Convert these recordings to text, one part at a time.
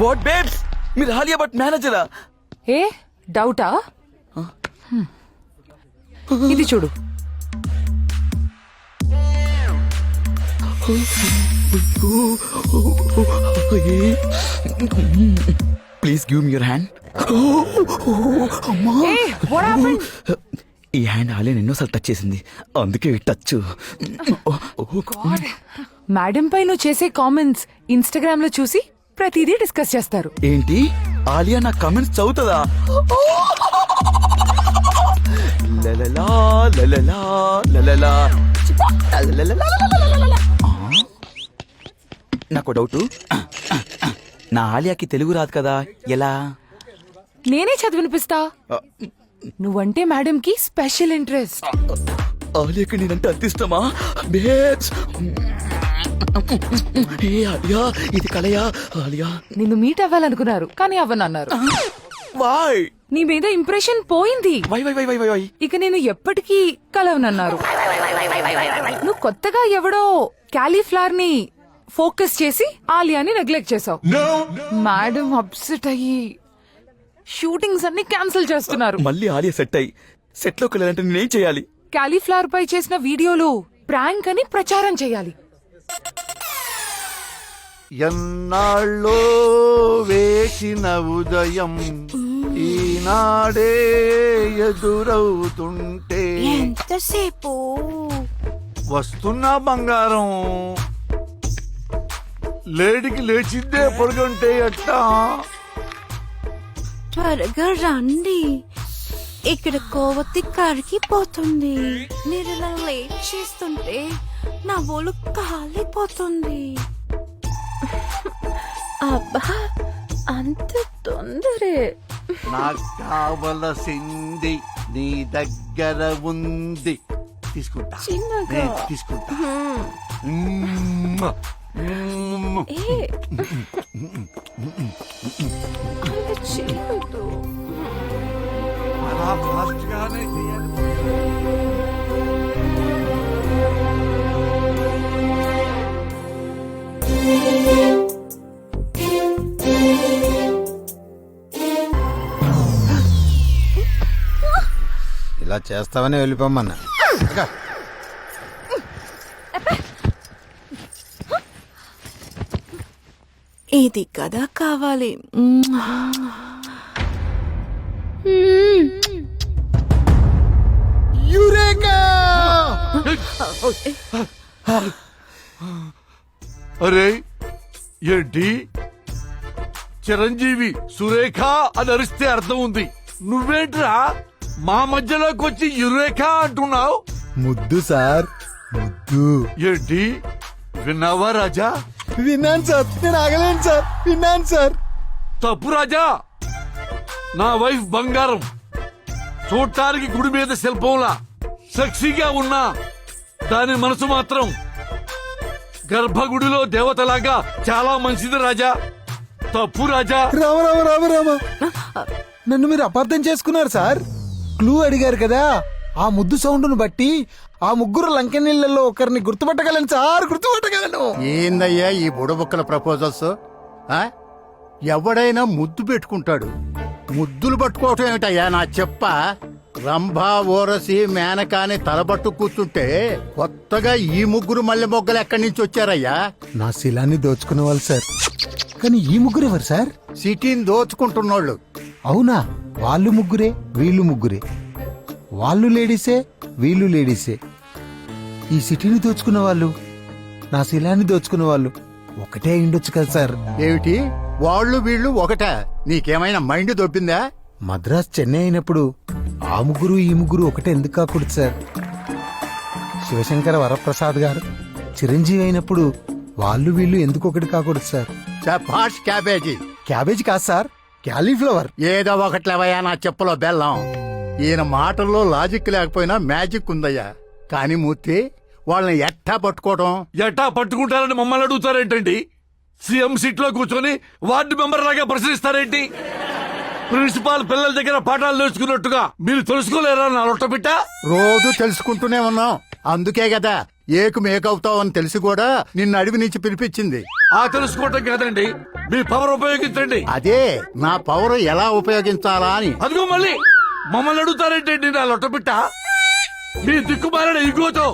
What babes, మీరు ఆలియా భట్ మేనేజరా? ఏ డౌటా? ఇది చూడు. Please give me your hand. Hey, what happened? ఈ హ్యాండ్ ఆలియా ఎన్నోసార్లు టచ్ చేసింది, అందుకే టచ్. మేడం పై నువ్వు చేసే కామెంట్స్ ఇన్స్టాగ్రామ్ లో చూసి ప్రతిదీ డిస్కస్ చేస్తారు. ఏంటి, ఆలియా నా కమెంట్స్ చదువుతుందా? లలలా, లలలా, లలలా. నాకు డౌట్, నా ఆలియాకి తెలుగు రాదు కదా, ఎలా? నేనే చదివినిపిస్తా. నువ్వంటే మేడం కి స్పెషల్ ఇంట్రెస్ట్. ఆలియాకి నేనంటే అంత ఇష్టమా? బేబ్స్, ఏ ఆలియా, ఇది కలయా? ఆలియా నిన్ను మీట్ అవ్వాలనుకున్నారు కానీ అవ్వనన్నారు. వై? నీ మీద ఇంప్రెషన్ పోయింది. Why why why why why why? ఇక నేను ఎప్పటికీ కలవనన్నారు. నువ్వు కొత్తగా ఎవడో క్యాలీఫ్లవర్ ని ఫోకస్ చేసి ఆలియాని నెగ్లెక్ట్ చేసావు. మేడం అప్సెట్ అయ్యి షూటింగ్స్ అన్ని క్యాన్సిల్ చేస్తున్నారు. మళ్ళీ ఆలియా సెట్ అయ్యి సెట్ లోకి వెళ్ళాలంటే నేనేం చేయాలి? క్యాలీఫ్లవర్ పై చేసిన వీడియోలు ప్రాంక్ అని ప్రచారం చేయాలి. ఎన్నాళ్ళో వేసిన ఉదయం ఈనాడే ఎదురవుతుంటే ఎంతసేపు వస్తున్నా బంగారం, లేడికి లేచిందే పొడుగుంటే ఎట్టా? త్వరగా రండి, ఇక్కడ కోవతి కరిగిపోతుంది. మీరు ఇలా లేట్ చేస్తుంటే నా ఒళ్ళు కాలిపోతుంది. అబ్బా, అంత తొందరే. నాకు కావలసింది నీ దగ్గర ఉంది, తీసుకుంటా. చిన్నగా. నేను తీసుకుంటా. ఏ, అలా చేయొద్దు. అలా ఫాస్ట్ గానే చేయాలి. ఇలా చేస్తావని వెళ్ళిపోమ్మన్నా. ఇది కదా కావాలి. అరే ఏంటి, చిరంజీవి సురేఖ అని అరిస్తే అర్థం ఉంది, నువ్వేంట్రా మా మధ్యలోకి వచ్చి యురేఖ అంటున్నావు? ముద్దు సార్, ముద్దు. ఏంటి, విన్నావా రాజా? విన్నాను సార్, నేను ఆగలేను సార్, విన్నాను సార్. తప్పు రాజా, నా వైఫ్ బంగారం చూడటానికి గుడి మీద శిల్పంలా సెక్సీగా ఉన్నా దాని మనసు మాత్రం గర్భగుడిలో దేవతలాగా చాలా మంచిది రాజా. తప్పు రాజా. రామ రామ రామ రామ, నన్ను మీరు అపార్థం చేసుకున్నారు సార్. క్లూ అడిగారు కదా, ఆ ముద్దు సౌండ్ను బట్టి ఆ ముగ్గురు లంకెనీళ్ళలో ఒకరిని గుర్తుపట్టగలను సార్, గుర్తుపట్టగలను. ఏందయ్యా ఈ బుడబుక్కల ప్రపోజల్స్? ఎవడైనా ముద్దు పెట్టుకుంటాడు, ముద్దులు పట్టుకోవటం ఏమిటయ్యా నా చెప్ప? రంభా, ఓరసి, మేనకాని తలబట్టు కూర్చుంటే కొత్తగా ఈ ముగ్గురు మల్లె మొగ్గలు ఎక్కడి నుంచి వచ్చారయ్యా? నా శిలాన్ని దోచుకునే వాళ్ళు సార్, కానీ ఈ ముగ్గురు ఎవరు సార్? సిటీని దోచుకుంటున్నోళ్ళు. అవునా, వాళ్ళు ముగ్గురే, వీళ్ళు ముగ్గురే. వాళ్ళు లేడీసే, వీళ్ళు లేడీసే. ఈ సిటీని దోచుకున్న వాళ్ళు, నా శిలాన్ని దోచుకున్న వాళ్ళు ఒకటే అయిండొచ్చు కదా సార్. ఏమిటి, వాళ్ళు వీళ్ళు ఒకట? నీకేమైనా మైండ్ దొబ్బిందా? మద్రాస్ చెన్నై అయినప్పుడు ఆ ముగ్గురు ఈ ముగ్గురు ఒకటే ఎందుకు కాకూడదు సార్? శివశంకర వరప్రసాద్ గారు చిరంజీవి అయినప్పుడు వాళ్ళు వీళ్ళు ఎందుకు ఒకటి కాకూడదు సార్? చపాష్ క్యాబేజీ. క్యాబేజీ కాదు సార్, క్యాలీఫ్లవర్. ఏదో ఒకట్లేవయ్యా నా చెప్పులో బెల్లం. ఈయన మాటల్లో లాజిక్ లేకపోయినా మ్యాజిక్ ఉందయ్యా. కాని మూర్తి, వాళ్ళని ఎట్టా పట్టుకోవడం? ఎట్టా పట్టుకుంటారని మమ్మల్ని అడుగుతారేంటండి? సీఎం సీట్ లో కూర్చొని వార్డు మెంబర్ లాగా ప్రశ్నిస్తారేంటి? ప్రిన్సిపాల్ పిల్లల దగ్గర పాఠాలు నేర్చుకున్నట్టుగా మీరు తెలుసుకోలేరా నా లొట్టబిట్ట? రోజు తెలుసుకుంటూనే ఉన్నాం, అందుకే కదా ఏకు మేకవుతావు అని తెలిసి కూడా నిన్ను అడవి నుంచి పిలిపించింది. ఆ తెలుసుకోవటం కాదండి, మీ పవర్ ఉపయోగించండి. అదే నా పవర్ ఎలా ఉపయోగించాలా అని. అదిగో మళ్ళీ మమ్మల్ని అడుగుతారేంటండి నా లొట్టపిట్ట. మీ దిక్కుమాలిన ఇగోతో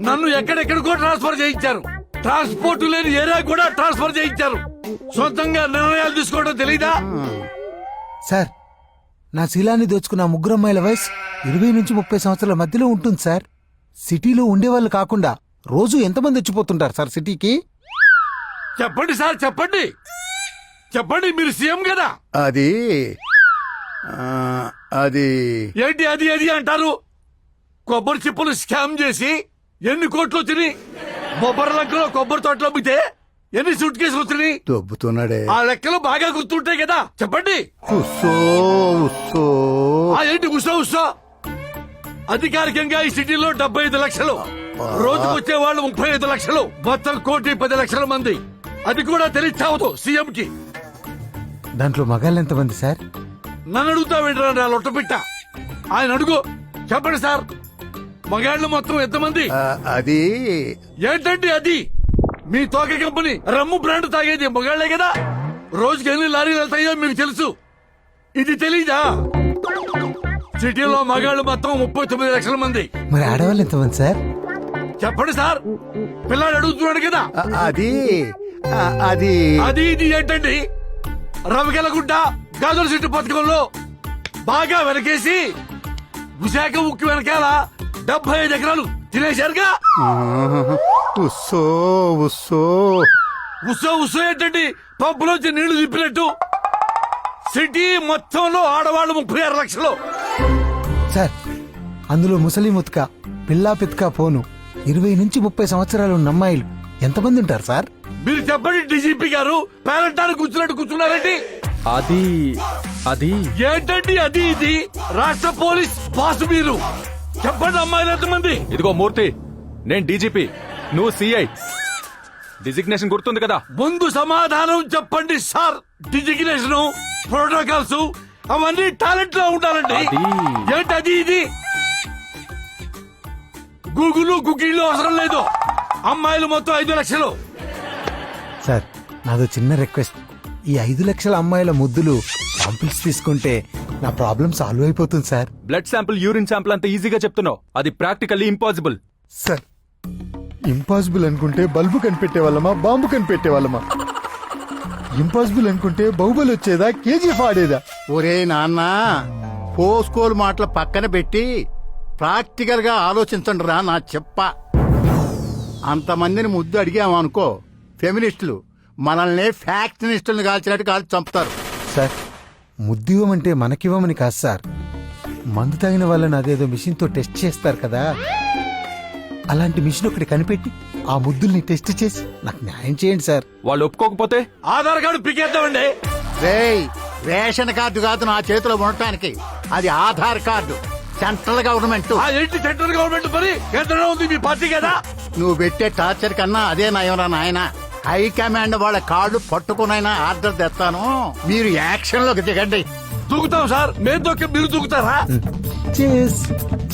నన్ను ఎక్కడెక్కడికో ట్రాన్స్ఫర్ చేయించారు. ట్రాన్స్పోర్ట్ లేని ఏరియా కూడా ట్రాన్స్ఫర్ చేయించారు. సొంతంగా నిర్ణయాలు తీసుకోవడం తెలీదా? సార్, నా శీలాన్ని దోచుకున్న ఆ ముగ్గురు అమ్మాయిల వయసు 20 నుంచి 30 సంవత్సరాల మధ్యలో ఉంటుంది సార్. సిటీలో ఉండేవాళ్ళు కాకుండా రోజు ఎంతమంది వచ్చిపోతుంటారు సార్ సిటీకి? చెప్పండి సార్, చెప్పండి చెప్పండి, మీరు సీఎం కదా. అది అది ఏంటి అది అది అంటారు? కొబ్బరి చిప్పులు స్కామ్ చేసి ఎన్ని కోట్లు వచ్చినాయి? బొబ్బరి లంకలో కొబ్బరి తోటలు అమ్మితే ఎన్ని సూట్ కేసులు వచ్చినాయి? దొబ్బుతున్నాడే. ఆ లెక్కలు బాగా గుర్తుంటాయి కదా, చెప్పండి. ఉస్సో ఉస్సో. ఆ ఏంటి ఉషా ఉషా? అధికారికంగా ఈ సిటీలో 75 లక్షలు, రోజుకు వచ్చే వాళ్ళు 35 లక్షలు, మొత్తం 1,10,00,000 మంది. అది కూడా తెలియచావదు సీఎం కి. దాంట్లో మగాళ్ళు ఎంతమంది సార్? నన్ను అడుగుతా వింటారా నా లొట్టపిట్ట? ఆయన అడుగు, చెప్పండి సార్. మగాళ్ళు మొత్తం ఎంతమంది? అది ఏంటండి అది? మీ తోక కంపెనీ రమ్ము బ్రాండ్ తాగేది మగాళ్లే కదా. రోజుకి ఎన్ని లారీలు వెళ్తాయో మీకు తెలుసు. ఇది తెలీదా? సిటీలో మగాళ్ళు మొత్తం 39 లక్షల మంది. మరి ఆడవాళ్ళు ఎంతమంది సార్? చెప్పండి సార్, పిల్లాడు అడుగుతున్నాడు కదా. అది అది అది ఇది ఏంటండి? రవికెలగుడ్డ గాజుల చెట్టు పథకంలో బాగా వెనకేసి విశాఖ ఉక్కు వెనకాల 75 ఎకరాలు తినేశారుగా. ఉస్సో ఉస్సో. ఉత్సవ ఉత్సవం ఏంటండి? పంపులోంచి నీళ్లు తిప్పినట్టు. సిటీ మొత్తంలో ఆడవాళ్ళు 36 లక్షలు. సార్, అందులో ముసలి ముత్క, పిల్లా పిత్క పోను 20 నుంచి 30 సంవత్సరాలు ఉన్న అమ్మాయిలు ఎంతమంది ఉంటారు సార్? మీరు చెప్పండి డీజీపీ గారు, పేరంటానికి కూర్చున్నట్టు కూర్చున్నారండి. అది అది ఏంటండి అది ఇది? రాష్ట్ర పోలీస్ బాస్ మీరు. చెప్పండి అమ్మాయిలు ఎంతమంది? ఇదిగో మూర్తి, నేను డీజీపీ, నువ్వు సిఐ. డిజిగ్నేషన్ గుర్తుంది కదా? ముందు సమాధానం చెప్పండి సార్. డిజిగ్నేషన్, ప్రోటోకాల్స్ అవన్నీ టాలెంట్ లో ఉండాలండి. ఏంటి అది ఇది? గూగుల్ కుకీలు అవసరం లేదు. అమ్మాయిలు మొత్తం 5 లక్షలు. సార్, నాదో చిన్న రిక్వెస్ట్. ఈ 5 లక్షల అమ్మాయిల ముద్దులు శాంపిల్స్ తీసుకుంటే నా ప్రాబ్లం సాల్వ్ అయిపోతుంది sir. Blood sample, urine sample అంత ఈజీగా చెప్తున్నావు. అది ప్రాక్టికల్లీ ఇంపాసిబుల్. సార్, ఇంపాసిబుల్ అనుకుంటే బల్బు కనిపెట్టే వాళ్ళమా, బాంబు కనిపెట్టే వాళ్ళమా? ఇంపాసిబుల్ అనుకుంటే బాహుబలి వచ్చేదా, కేజీఎఫ్ ఆడేదా? ఒరే నాన్న, పోస్కోలు మాటలు పక్కన పెట్టి ప్రాక్టికల్ గా ఆలోచించండి రా నా చెప్ప. అంతమందిని ముద్దు అడిగామనుకో, ఫెమినిస్టులు మనల్ని ఫ్యాక్షనిస్టులను కాల్చినట్టు కాల్చి చంపుతారు. సార్, ముద్దివ్వమంటే మనకివ్వమని కాదు సార్. మందు తాగిన వాళ్ళని అదేదో మిషన్ తో టెస్ట్ చేస్తారు కదా, అలాంటి మిషన్ ఒకటి కనిపెట్టి ఆ ముద్దుల్ని టెస్ట్ చేసి నాకు న్యాయం చేయండి సార్. వాళ్ళు ఒప్పుకోకపోతే ఆధార్ కార్డు పికేద్దామండి. రేయ్, రేషన్ కార్డు కాదు నా చేతిలో ఉండటానికి, అది ఆధార్ కార్డు. Central government. ఆ ఏంటి సెంట్రల్ గవర్నమెంట్ పని? కేంద్రంలో ఉంది మీ పార్టీ కదా. నువ్వు పెట్టే టార్చర్ కన్నా అదే నయంరా నాయన. హైకమాండ్ వాళ్ళ కార్డు పట్టుకునైనా ఆర్డర్ తెస్తాను, మీరు యాక్షన్ లోకి దిగండి. దూకుతాం సార్. మేము దొక్కి మీరు దూకుతారా? చేస్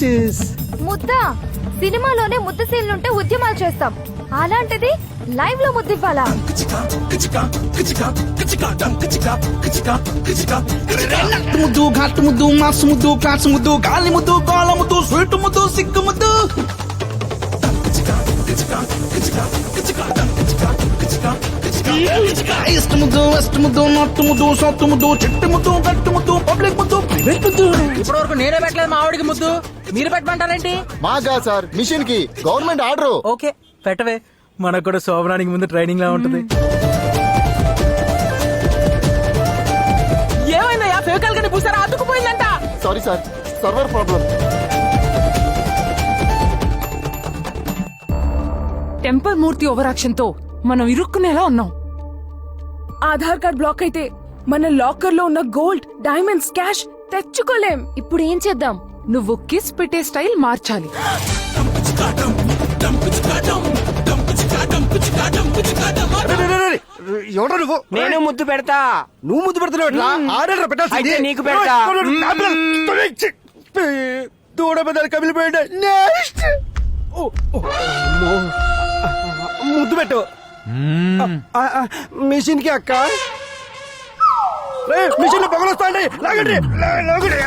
చేస్. ముద్ద సినిమాలోనే ముద్ద సీన్లుంటే ఉద్యమాలు చేస్తాం, అలాంటిది లైవ్ లో ముద్దివ్వాలా? ముద్దు ఘాటు ముద్దు మాసు ముద్దు క్లాస్ ముద్దు గాలి ముద్దు గోళ ముద్దు స్వీట్ ముద్దు సిగ్గు ముద్దు. ఈస్ట్ ముద్దు వెస్ట్ ముద్దు నార్త్ ముద్దు సౌత్ ముద్దు చెట్టు ముద్దు గట్టు ముద్దు పబ్లిక్ ముద్దు ప్రైవేట్ ముద్దు. ఇప్పటి వరకు నేనే పెట్టలేదు మా ఆవిడికి ముద్దు, మీరు పెట్టమంటారేంటి? మాగా సార్, మిషన్ కి గవర్నమెంట్ ఆర్డర్. ఓకే పెట్టవే, మనకు కూడా శోభనానికి ముందు ట్రైనింగ్ లా ఉంటుంది. ఏమైందయ్యా, ఫేకాల్ గానీ పూసారా? అతుకుపోయిందంట. Sorry sir, server problem. Temper Murthy overaction తో మనం ఇరుక్కునేలా ఉన్నాం. ఆధార్ కార్డ్ బ్లాక్ అయితే మన లాకర్ లో ఉన్న గోల్డ్, డైమండ్స్, క్యాష్ తెచ్చుకోలేం. ఇప్పుడు ఏం చేద్దాం? నువ్వు కిస్ పెట్టే స్టైల్ మార్చాలి. ఎవడో నువ్వు? నేను ముద్దు పెడతా. నువ్వు ముద్దు పెడుతున్నావు. ఆర్డర్ పెట్టాల్సింది. అయితే నీకు పెడతా. దూడ బదులు కమిలిపోయాడు. నెక్స్ట్ ముద్దు పెట్టు మిషన్ కి అక్క మిషన్ లో పొగలొస్తాండి లాగండి లాగండి